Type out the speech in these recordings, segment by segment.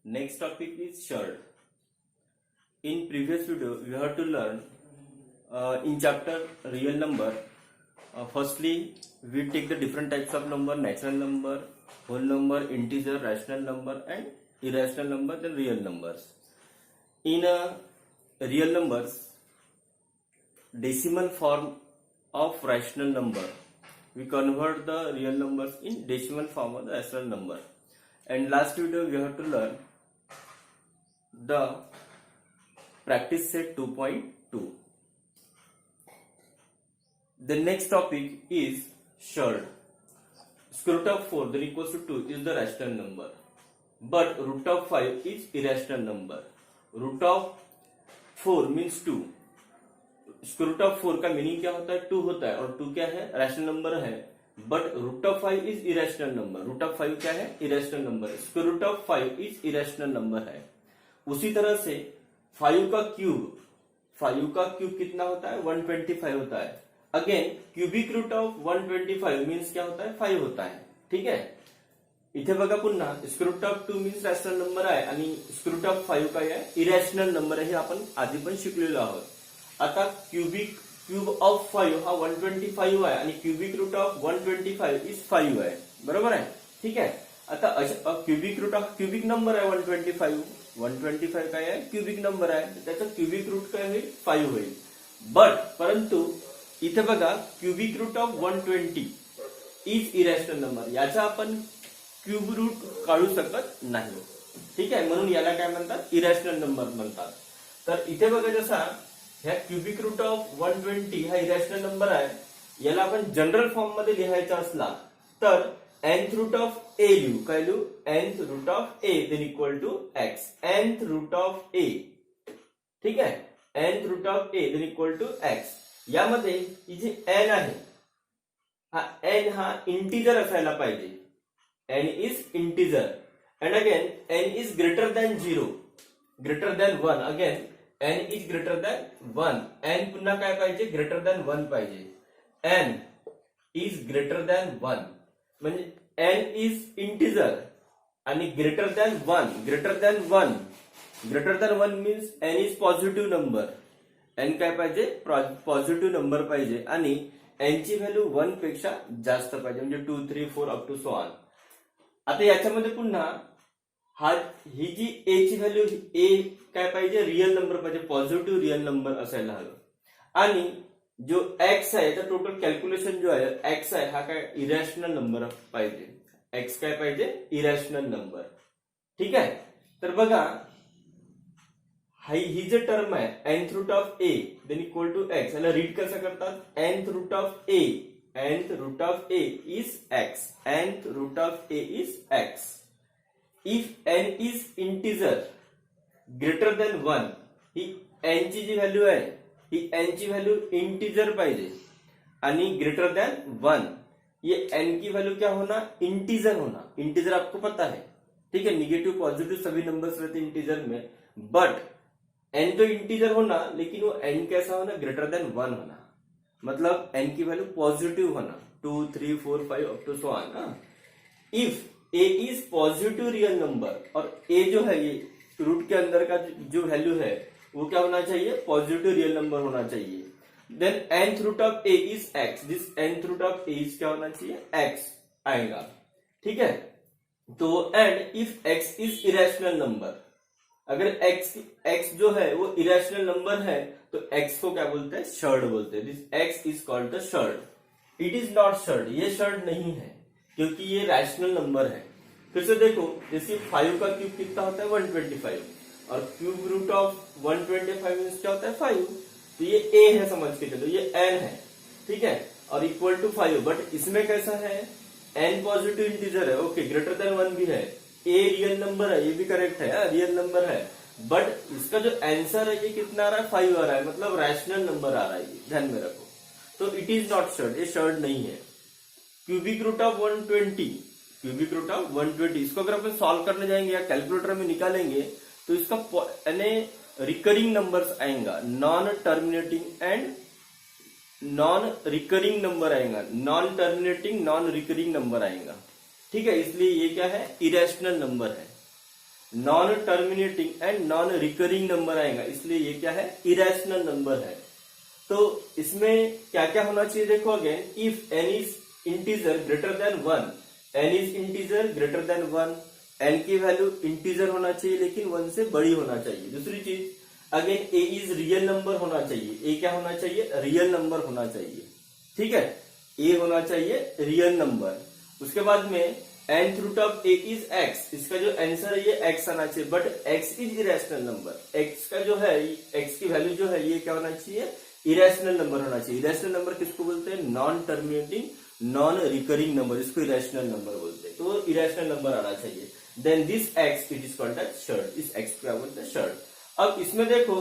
Next topic is shared. In previous video, we have to learn in chapter real number. Firstly, we take the different types of number: natural number, whole number, integer, rational number, and irrational number. Then real numbers. In real numbers, decimal form of rational number, we convert the real numbers in decimal form of the rational number. And last video, we have to learn the practice set 2.2. The next topic is shared. Square root of 4 then equals to 2 is the rational number, but root of 5 is irrational number. Root of 4 means 2. Square root of 4 का meaning क्या होता है? 2 होता है, और 2 क्या है? Rational number है. But root of 5 is irrational number. Root of 5 क्या है? Irrational number. Square root of 5 is irrational number है. उसी तरह से 5 का क्यूब कितना होता है? 125 होता है. Again cubic root of 125 means क्या होता है? 5 होता है. ठीक है. इथे बघा पुन्हा square root of 2 means rational number आहे आणि स्क्वेअर रूट ऑफ 5 काय आहे? इरेशनल नंबर आहे. हे आपण आधी पण शिकलेलो आहोत. आता क्यूब ऑफ 5 हा 125 आहे आणि क्यूबिक रूट ऑफ 125 इज 5 आहे. बरोबर आहे. ठीक आहे. आता cubic root of cubic number आहे 125 काय आहे? क्यूबिक नंबर आहे. त्याचा क्यूबिक रूट काय होईल? 5 होईल. परंतु इथे बघा cubic root of 120 is irrational number. याचा आपण क्यूब रूट काढू शकत नाही. ठीक आहे. म्हणून याला काय म्हणतात? इरेशनल नंबर म्हणतात. तर इथे बघा जसा ह्या क्यूबिक रूट ऑफ 120 हा इरेशनल नंबर आहे. याला आपण जनरल फॉर्म मध्ये लिहायचा असला तर nth रूट ऑफ ए लिहू. काय लिहू? nth root of a then equal to x. nth root of a. ठीक आहे. nth root of a then equal to x. यामध्ये जे n आहे हा n हा इंटिजर असायला पाहिजे. n is integer. And again n is greater than 0, greater than 1. Again n is greater than 1. n पुन्हा काय पाहिजे? ग्रेटर दॅन 1 पाहिजे. n इज ग्रेटर दॅन 1 म्हणजे n इज इंटिजर आणि greater than 1. Greater than 1 means n is positive number. n काय पाहिजे? Positive number पाहिजे आणि n ची व्हॅल्यू 1 पेक्षा जास्त पाहिजे. म्हणजे 2, 3, 4 अप टू सो ऑन. आता याच्यामध्ये पुन्हा ही जी ए ची व्हॅल्यू ए काय पाहिजे? रिअल नंबर पाहिजे. पॉझिटिव्ह रिअल नंबर असायला हवं. आणि जो एक्स आहे तर टोटल कॅल्क्युलेशन जो आहे एक्स आहे हा काय? इरॅशनल नंबर पाहिजे. एक्स काय पाहिजे? Irrational number. ठीक आहे. तर बघा ही जे टर्म आहे nth root of a then equal to x, याला रीड कसं करतात? nth root of a. nth root of a is x. nth root of a is x. If n is integer greater than 1, ही n ची जी value आहे ही n ची व्हॅल्यू इंटिजर पाहिजे आणि ग्रेटर दॅन 1. ये n की वैल्यू क्या होना? इंटीजर होना. इंटीजर आपको पता है. ठीक है. निगेटिव पॉजिटिव सभी नंबर्स रहते हैं इंटीजर में. बट n तो इंटीजर होना लेकिन वो n कैसा होना? ग्रेटर देन 1 होना. मतलब n की वैल्यू पॉजिटिव होना. 2, 3, 4, 5 up to so on. If a is positive real number और a जो है ये रूट के अंदर का जो वैल्यू है वो क्या होना चाहिए? पॉजिटिव रियल नंबर होना चाहिए. Then nth root of a is x. This nth root of a is क्या होना चाहिए? x आएगा. ठीक है. तो and if x is irrational number, अगर x जो है वो इरेशनल नंबर है तो x को क्या बोलते हैं? शर्ड बोलते हैं. This x is called the surd. It is not surd. ये शर्ड नहीं है क्योंकि ये रैशनल नंबर है. फिर से देखो जैसे 5 का क्यूब कितना होता है? 125 और क्यूब रूट ऑफ 125 मीन्स क्या होता है? 5. तो ये a है समझ के चलो. ये n है. ठीक है. और इक्वल टू 5. बट इसमें कैसा है? n पॉजिटिव इंटीजर है. ओके. ग्रेटर देन 1 भी है. a रियल नंबर है. ये भी करेक्ट है. रियल नंबर है. बट इसका जो आंसर है ये कितना आ रहा है? 5 आ रहा है. मतलब रैशनल नंबर आ रहा है. ये ध्यान में रखो. तो इट इज नॉट शर्ड. ये शर्ड नहीं है. Cubic root of 120. Cubic root of 120 इसको अगर अपन सॉल्व करने जाएंगे या कैलकुलेटर में निकालेंगे तो इसका यानी रिकरिंग नंबर्स आएगा. Non terminating and non recurring number आएगा. Non terminating non recurring number आएगा. ठीक है. इसलिए ये क्या है? इरेशनल नंबर है. Non terminating and non recurring number आएगा, इसलिए ये क्या है, इरेशनल नंबर है। तो इसमें क्या क्या होना चाहिए देखो again, if n is integer greater than 1, n is integer greater than 1, n की वैल्यू इंटीजर होना चाहिए लेकिन 1 से बड़ी होना चाहिए। दूसरी चीज again A is real number होना चाहिए, ए क्या होना चाहिए, रियल नंबर होना चाहिए, ठीक है, ए होना चाहिए रियल नंबर। उसके बाद में nth root of a is x, इसका जो आंसर है ये x आना चाहिए, but x is irrational number, x का जो है x की वैल्यू जो है ये क्या होना चाहिए, इरेशनल नंबर होना चाहिए। इरेशनल नंबर किसको बोलते हैं, non terminating non recurring number, इसको इरेशनल नंबर बोलते हैं, तो इरेशनल नंबर आना चाहिए। Then this x it is called as surd, इस x को क्या बोलते हैं, शर्ड। अब इसमें देखो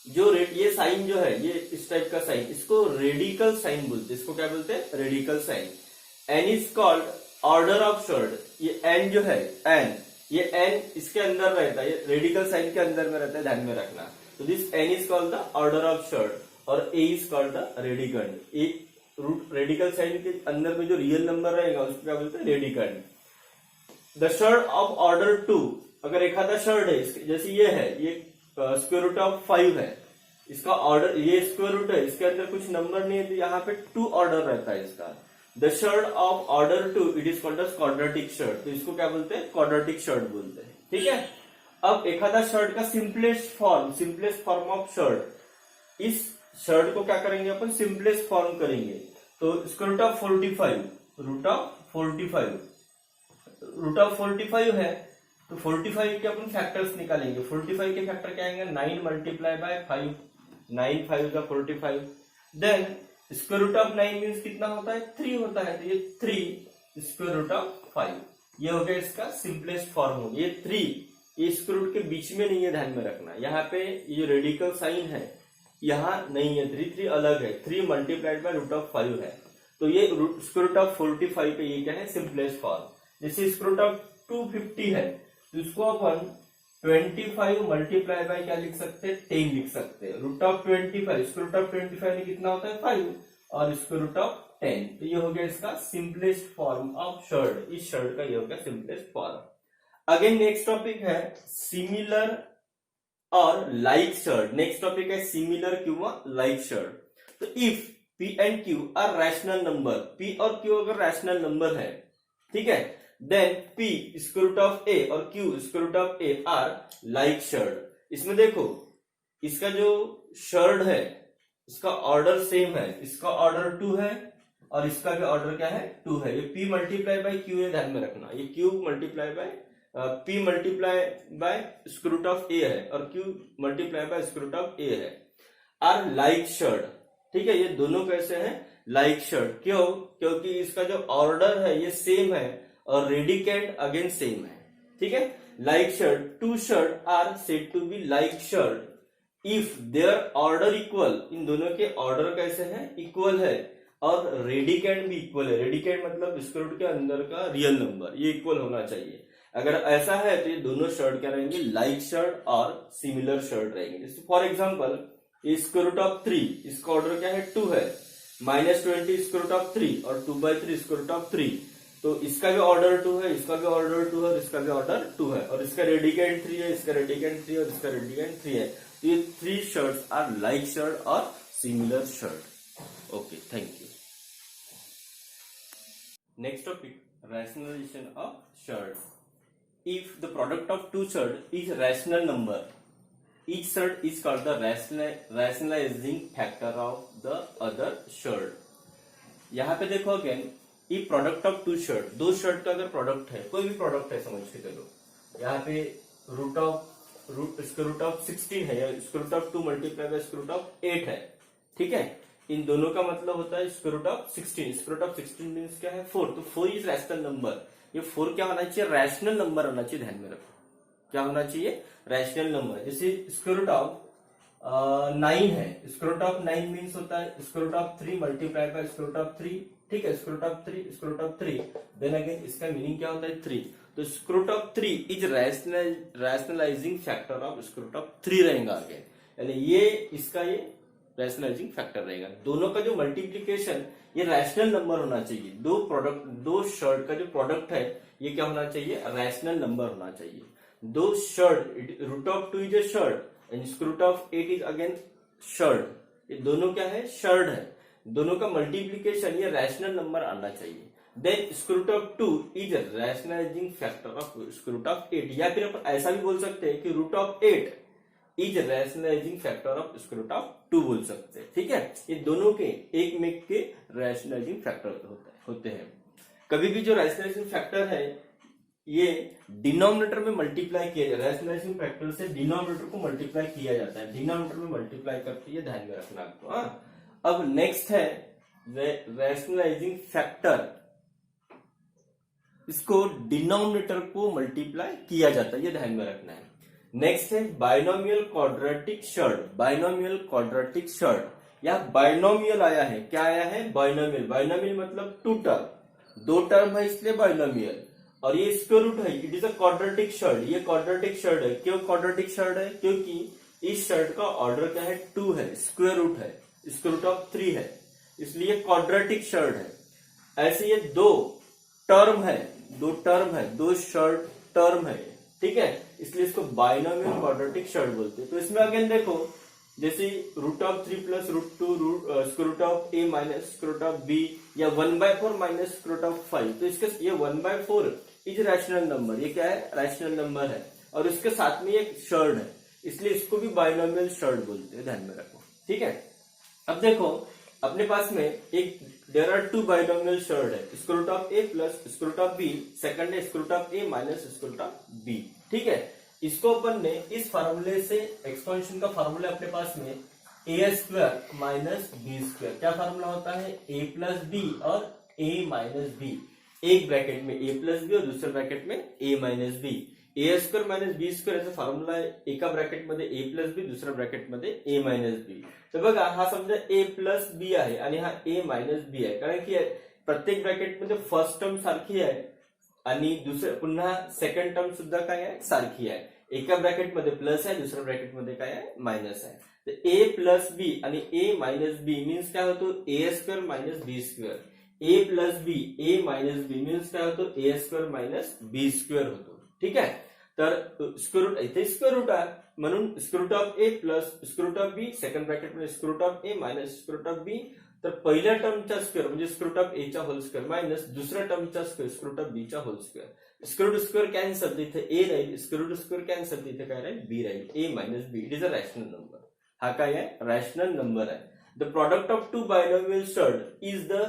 जो ये साइन जो है, ये इस टाइप का साइन, इसको रेडिकल साइन बोलते हैं, इसको क्या बोलते हैं, radical sign. n is called order of surd, ये n जो है n, ये n इसके अंदर रहता है, ये रेडिकल साइन के अंदर में रहता है, ध्यान में रखना। तो this n is called the order of surd और a is called the radicand. A root radical sign के अंदर में जो रियल नंबर रहेगा उसको क्या बोलते हैं, रेडिकंड। द शर्ड ऑफ ऑर्डर 2, अगर एक आधा शर्ड है, जैसे ये है, ये स्क्वायर रूट ऑफ 5 है, इसका ऑर्डर, ये स्क्वायर रूट है, इसके अंदर कुछ नंबर नहीं है, तो यहाँ पे 2 ऑर्डर रहता है इसका। The surd of order 2 it is called quadratic surd, तो इसको क्या बोलते हैं, क्वाड्रेटिक शर्ड बोलते हैं, ठीक है। अब एक आधा शर्ड का सिंपलेस्ट फॉर्म ऑफ शर्ड, इस शर्ड को क्या करेंगे अपन, सिंपलेस्ट फॉर्म करेंगे। तो square root of 45, root of 45 है, तो 45 के अपन फैक्टर्स निकालेंगे। 45 के फैक्टर क्या आएंगे, 9 मल्टीप्लाई बाय 5, 9 5 का 45। Then square root of 9 means कितना होता है, 3 होता है, तो ये 3 स्क्वायर रूट ऑफ 5, ये हो गया इसका सिंपलेस्ट फॉर्म हो गया। ये 3 ये स्क्वायर रूट के बीच में नहीं है, ध्यान में रखना। यहाँ पे ये रेडिकल साइन है, यहाँ नहीं है, 3 अलग है, 3 मल्टीप्लाइड बाय रूट ऑफ 5 है, तो ये स्क्वायर रूट ऑफ 45 पे ये क्या है, सिंपलेस्ट फॉर्म। जैसे स्क्वायर रूट ऑफ 250 है, तो इसको अपन 25 मल्टीप्लाई बाय क्या लिख सकते हैं, 10 लिख सकते हैं। Root of 25, square root of 25 में कितना होता है, 5, और स्क्वायर रूट ऑफ 10, तो ये हो गया इसका सिंपलेस्ट फॉर्म ऑफ शर्ड। इस शर्ड का ये हो गया simplest form. Again next topic है सिमिलर और लाइक शर्ड। नेक्स्ट टॉपिक है सिमिलर किंवा लाइक शर्ड। तो if p and q are rational number, p और q अगर रैशनल नंबर है, ठीक है, then p square root of a और q square root of a are like surd. इसमें देखो इसका जो शर्ड है इसका ऑर्डर सेम है, इसका ऑर्डर 2 है और इसका भी ऑर्डर क्या है, 2 है। ये p मल्टीप्लाई बाय q है, ध्यान में रखना, ये q multiply by p multiply by square root of a है और q multiply by square root of a है, आर लाइक शर्ड, ठीक है। ये दोनों कैसे हैं, लाइक शर्ड। क्यों, क्योंकि इसका जो ऑर्डर है ये सेम है और रेडिकेंड अगेन सेम है, ठीक है। Like surd, 2 surd are said to be like surd if their order equal, इन दोनों के ऑर्डर कैसे हैं, इक्वल है, और रेडिकेंड भी इक्वल है। रेडिकेंड मतलब स्क्वायर रूट के अंदर का रियल नंबर, ये इक्वल होना चाहिए। अगर ऐसा है तो ये दोनों शर्ड क्या रहेंगे, लाइक शर्ड और सिमिलर शर्ड रहेंगे। जैसे for example square root of 3, इसका ऑर्डर क्या है, 2 है, -20 स्क्वायर रूट ऑफ 3 और 2/3 स्क्वायर रूट ऑफ 3, तो इसका भी ऑर्डर 2 है, इसका भी ऑर्डर 2 है और इसका भी ऑर्डर 2 है, और इसका रेडिकेंड 3 है, इसका रेडिकेंड 3 और इसका रेडिकेंड 3 है। तो ये 3 शर्ट्स आर लाइक शर्ट और similar surd. Okay, thank you. Next topic, rationalization of surd. If the product of 2 shirts is rational number, each shirt is called the rationalizing factor of the other shirt. यहाँ पे देखो again, if product of 2 shirt, 2 shirt का अगर product है, कोई भी product है समझ के चलो, यहाँ पे स्क्वायर रूट ऑफ 16 है या square root of 2 multiply by square root of 8 है, ठीक है। इन दोनों का मतलब होता है square root of 16, square root of 16 means क्या है, 4, तो 4 इज रैशनल नंबर। ये 4 क्या होना चाहिए, रैशनल नंबर होना चाहिए, ध्यान में रखो, क्या होना चाहिए, रैशनल नंबर। जैसे स्क्वायर रूट ऑफ 9 है, स्क्वायर रूट ऑफ 9 मीन्स होता है square root of 3 multiply by square root of 3, ठीक है, square root of 3 square root of 3, then again इसका मीनिंग क्या होता है, 3, तो square root of 3 is rationalizing factor of square root of 3 रहेगा अगेन, यानी ये इसका ये रैशनलाइजिंग फैक्टर रहेगा। दोनों का जो मल्टीप्लीकेशन ये रैशनल नंबर होना चाहिए। दो शर्ट का जो प्रोडक्ट है ये क्या होना चाहिए, रैशनल नंबर होना चाहिए। दो surd, root of 2 is a surd and square root of 8 is again surd, ये दोनों क्या है, शर्ड है, दोनों का मल्टीप्लीकेशन ये रैशनल नंबर आना चाहिए। Then square root of 2 is rationalizing factor of square root of 8, या फिर अपन ऐसा भी बोल सकते हैं कि root of 8 is rationalizing factor of square root of 2 बोल सकते हैं। ठीक है, ये दोनों के एक में के रैशनलाइजिंग फैक्टर होते हैं। कभी भी जो रैशनलाइजिंग फैक्टर है ये डिनोमिनेटर में मल्टीप्लाई किया जाता है, रैशनलाइजिंग फैक्टर से डिनोमिनेटर को मल्टीप्लाई किया जाता है, डिनोमिनेटर में मल्टीप्लाई करके, ये ध्यान में रखना आपको। अब नेक्स्ट है रैशनलाइजिंग फैक्टर, इसको डिनोमिनेटर को मल्टीप्लाई किया जाता है, ये ध्यान में रखना है। नेक्स्ट है बाइनोमियल क्वाड्रेटिक शर्ड, बाइनोमियल क्वाड्रेटिक शर्ड, या बाइनोमियल आया है, क्या आया है, बाइनोमियल, बाइनोमियल मतलब टू टर्म, दो टर्म है इसलिए बाइनोमियल, और ये स्क्वायर रूट है, इट इज अ क्वाड्रेटिक शर्ड, ये क्वाड्रेटिक शर्ड है। क्यों क्वाड्रेटिक शर्ड है, क्योंकि इस शर्ड का ऑर्डर क्या है, 2 है, स्क्वायर रूट है, स्क्वायर रूट ऑफ 3 है, इसलिए क्वाड्रेटिक शर्ड है। ऐसे ये दो टर्म है, दो शर्ड टर्म है, ठीक है, इसलिए इसको बाइनोमियल क्वाड्रेटिक शर्ड बोलते हैं। तो इसमें अगेन देखो, जैसे root of 3 plus root 2 square root of a minus square root of b, या 1/4 माइनस स्क्वायर रूट ऑफ 5, तो इसके ये 1/4 इज रैशनल नंबर, ये क्या है, रैशनल नंबर है, और इसके साथ में एक शर्ड है, इसलिए इसको भी बाइनोमियल शर्ड बोलते हैं, ध्यान में रखो। ठीक है, अब देखो अपने पास में एक देयर आर 2 बाइनोमियल शर्ड है, square root of a plus square root of b, second है square root of a minus square root of b। ठीक है, इसको अपन ने इस फार्मूले से, एक्सपेंशन का फार्मूला अपने पास में a square minus b square, क्या फार्मूला होता है, a प्लस b और a माइनस b, एक ब्रैकेट में a प्लस b और दूसरे ब्रैकेट में a minus b, a square minus b square याचा फॉर्म्युला आहे, एका ब्रॅकेट मध्ये a प्लस b, दुसऱ्या ब्रॅकेट मध्ये a मायनस b। तर बघा हा समजा a प्लस b आहे आणि हा a मायनस b आहे, कारण की प्रत्येक ब्रॅकेट मध्ये फर्स्ट टर्म सारखी आहे आणि दुसऱ्या पुन्हा सेकंड टर्म सुद्धा काय आहे, सारखी आहे। एका ब्रॅकेट मध्ये प्लस आहे, दुसऱ्या ब्रॅकेट मध्ये काय आहे, मायनस आहे। तर a प्लस b आणि a मायनस b मीन्स काय होतो, a square minus b square, a plus b, a minus b means काय होतो, a square minus b square होतो। ठीक आहे, तर स्क्वेअर रूट इथे स्क्वेअर रूट आहे म्हणून square root of a plus square root of b, second bracket मध्ये square root of a minus square root of b, तर पहिल्या टर्मचा स्क्वेअर म्हणजे स्क्वेअर रूट ऑफ a चा होल स्क्वेअर मायनस दुसऱ्या टर्मचा square square root of b चा whole square, square root square cancel, इथे a राहील, स्क्वेअर रूट स्क्वेअर कॅन्सल, इथे काय राहील, b राहील, a minus b, it is a rational number. हा काय आहे, रॅशनल नंबर आहे। The product of two binomial surd is the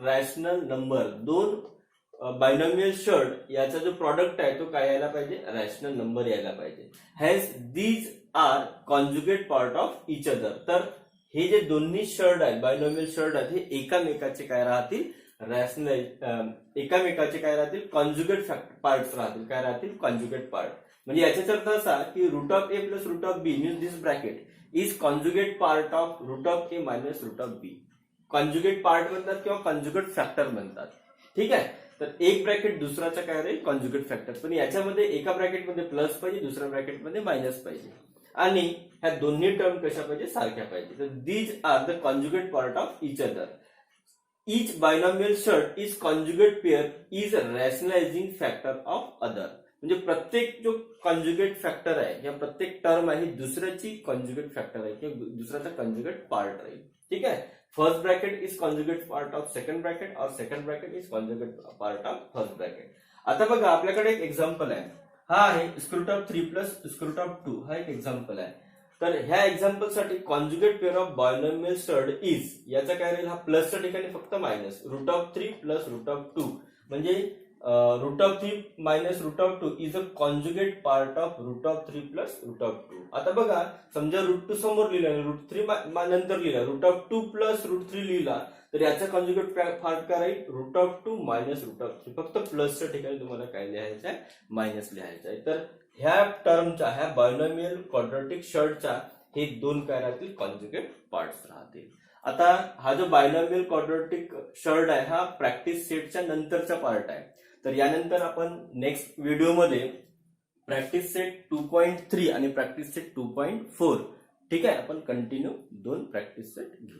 rational number, दोन बायनोमियल शर्ड याचा जो प्रॉडक्ट आहे तो काय यायला पाहिजे, रॅशनल नंबर यायला पाहिजे। Hence these are conjugate part of each other, तर हे जे दोन्ही शर्ड आहेत, बायनोमियल शर्ड आहेत, हे एकामेकाचे काय राहतील, एकामेकाचे काय राहतील, कॉन्जुगेट पार्ट्स राहतील, काय राहतील, कॉन्जुगेट पार्ट। म्हणजे याचा अर्थ असा की root of a plus root of b means this bracket is conjugate part of root of a minus root of b, conjugate part म्हणतात किंवा कॉन्जुगेट फॅक्टर म्हणतात। ठीक आहे, तर एक ब्रॅकेट दुसऱ्याचा काय राहील, कॉन्जुगेट फॅक्टर, पण याच्यामध्ये एका ब्रॅकेटमध्ये प्लस पाहिजे, दुसऱ्या ब्रॅकेटमध्ये मायनस पाहिजे, आणि ह्या दोन्ही टर्म कशा पाहिजे, सारख्या पाहिजे। तर these are the conjugate part of each other, each binomial surd is conjugate pair is rationalising factor of other, म्हणजे प्रत्येक जो कॉन्जुगेट फॅक्टर आहे किंवा प्रत्येक टर्म आहे दुसऱ्याची कॉन्जुगेट फॅक्टर आहे किंवा दुसऱ्याचा कॉन्जुगेट पार्ट राहील। ठीक आहे, first bracket is conjugate part of second bracket और second bracket is conjugate part of first bracket. आता बघा आपल्याकडे एक एक्झाम्पल आहे, हा आहे square root of 3 plus square root of 2, हा एक एक्झाम्पल आहे। तर ह्या एक्झाम्पल साठी conjugate pair of binomial surd is, याचा काय राहील, हा प्लसच्या ठिकाणी फक्त minus, root of 3 plus root of 2, म्हणजे root of 3 minus root of 2 is a conjugate part of root of 3 plus root of 2। आता बघा समजा रूट 2 समोर लिहिला आणि रूट 3 नंतर लिहिला, रूट ऑफ 2 प्लस रूट 3 लिहिला, तर याचा कॉन्जुगेट पार्ट काय राहील, root of 2 minus root of 3, फक्त प्लसच्या ठिकाणी तुम्हाला काय लिहायचं आहे, मायनस लिहायचं आहे। तर ह्या टर्मच्या, ह्या बायनोमियल क्वाड्रेटिक शर्डच्या हे दोन काय राहतील, कॉन्जुगेट पार्ट्स राहतील। आता हा जो बायनोमियल क्वाड्रेटिक शर्ड आहे हा प्रॅक्टिस सेटच्या नंतरचा पार्ट आहे, तर यानंतर आपण नेक्स्ट व्हिडिओमध्ये प्रॅक्टिस सेट 2.3 आणि प्रॅक्टिस सेट 2.4, ठीक आहे, आपण कंटिन्यू दोन प्रॅक्टिस सेट घेऊ।